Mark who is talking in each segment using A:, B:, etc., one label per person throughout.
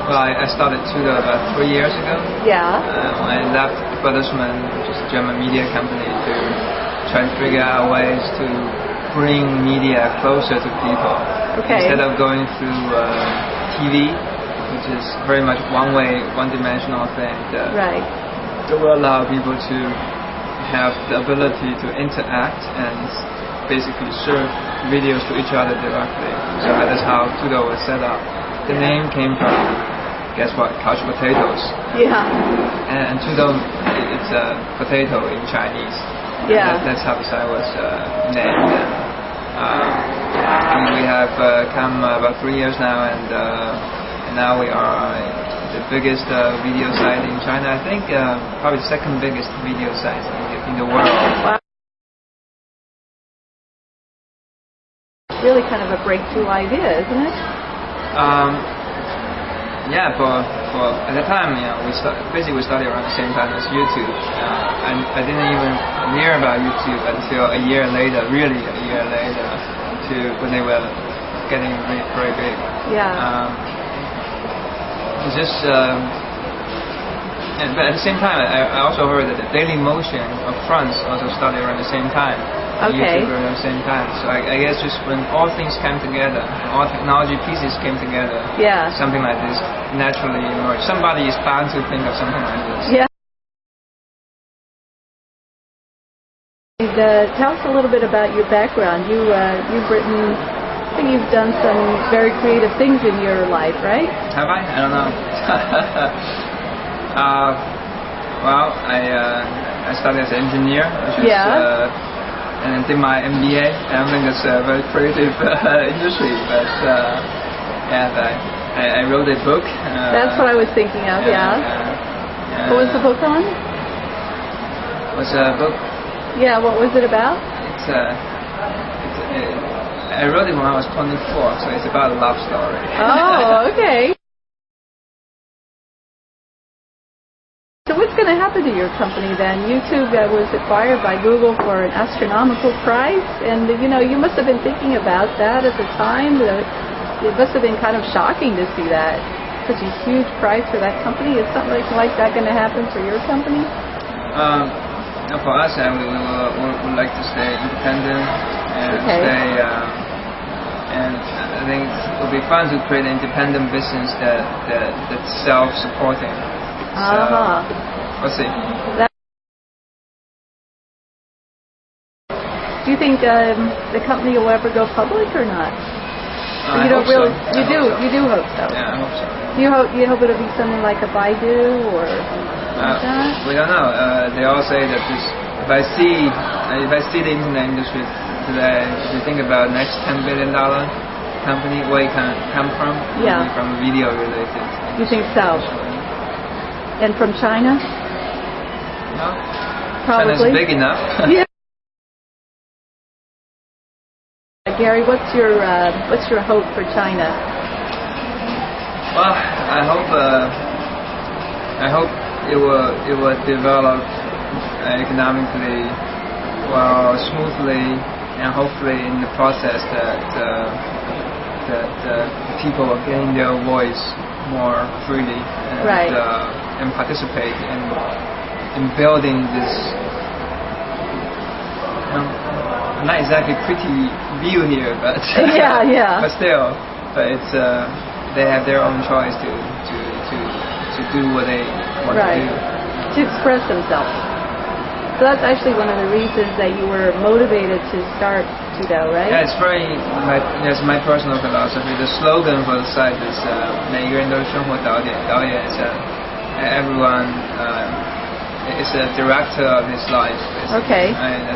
A: Well, I started Tudou about 3 years ago.
B: Yeah.
A: I left Bertelsmann, which is a German media company, to try to figure out ways to bring media closer to people.
B: Okay.
A: Instead of going through TV, which is very much one-way, one-dimensional thing.
B: Right.
A: It will allow people to have the ability to interact and basically serve videos to each other directly. So that is how Tudou was set up. The name came from, guess what, couch potatoes.
B: Yeah.
A: And Tudou, it's a potato in Chinese.
B: Yeah.
A: That's how the site was named. And we have come about 3 years now, and now we are the biggest video site in China. I think probably the second biggest video site in the world.
B: Wow. Really kind of a breakthrough idea, isn't it?
A: Yeah, for at the time, we started around the same time as YouTube. And I didn't even hear about YouTube until a year later, really a year later, when they were getting very big.
B: Yeah.
A: It's just, but at the same time, I also heard that the Daily Motion of France also started around the same time.
B: Okay.
A: YouTube around the same time. So I guess just when all things came together, all technology pieces came together,
B: yeah,
A: something like this naturally emerged. Somebody is bound to think of something like this.
B: Yeah. And, tell us a little bit about your background. You've written, I think you've done some very creative things in your life, right?
A: Have I? I don't know. Well, I started as an engineer, which is, and did my MBA. I don't think it's a very creative industry, but I wrote a book.
B: That's what I was thinking of. Yeah. What was the book on?
A: Was a book.
B: Yeah. What was it about?
A: I wrote it when I was 24, so it's about a love story.
B: Oh, okay. So what's going to happen to your company then? YouTube was acquired by Google for an astronomical price, and you must have been thinking about that at the time. It must have been kind of shocking to see that, such a huge price for that company. Is something like that going to happen for your company?
A: For us, we would like to stay independent and stay. And I think it would be fun to create an independent business that's self-supporting. So, we'll see.
B: Do you think the company will ever go public or not?
A: I hope so.
B: You do hope so.
A: Yeah, I hope so.
B: You hope it'll be something like a Baidu or something like that?
A: We don't know. They all say that if I see the internet industry today, if you think about next $10 billion company, where it can come from?
B: Yeah.
A: From video related.
B: You think so? And from China?
A: No.
B: Probably.
A: China's big enough.
B: Yeah. Gary, what's your hope for China?
A: Well, I hope it will develop economically, smoothly, and hopefully in the process that people are getting their voice more freely and participate in building this not exactly pretty view here, but but still, it's they have their own choice to do what they want to do,
B: to express themselves. So that's actually one of the reasons that you were motivated to start Tudou, right?
A: Yeah, it's my personal philosophy. The slogan for the site is 每个人都是生活导演.导演 is everyone is a director of his life. Basically.
B: Okay.
A: And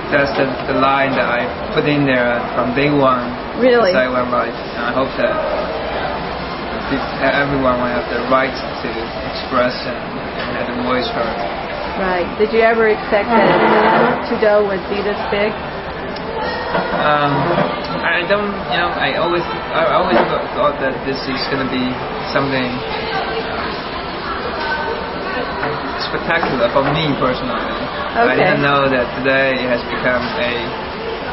A: that's the line that I put in there from day one.
B: Really?
A: Site web life. And I hope that everyone will have the right to express and have the voice heard.
B: Right. Did you ever expect that Tudou would be this big?
A: I don't. I always thought that this is going to be something spectacular for me personally.
B: Okay.
A: I didn't know that today it has become a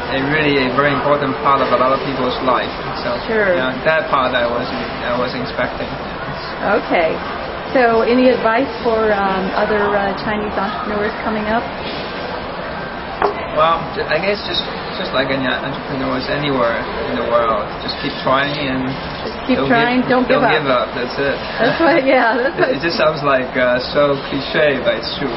A: a very important part of a lot of people's life. So yeah, that part I was expecting.
B: Okay. So any advice for other Chinese entrepreneurs coming up?
A: Well, I guess just like any entrepreneurs anywhere in the world, just keep trying and
B: don't give up.
A: That's it.
B: That's what. Yeah. That's what.
A: It just sounds like so cliche, but it's true.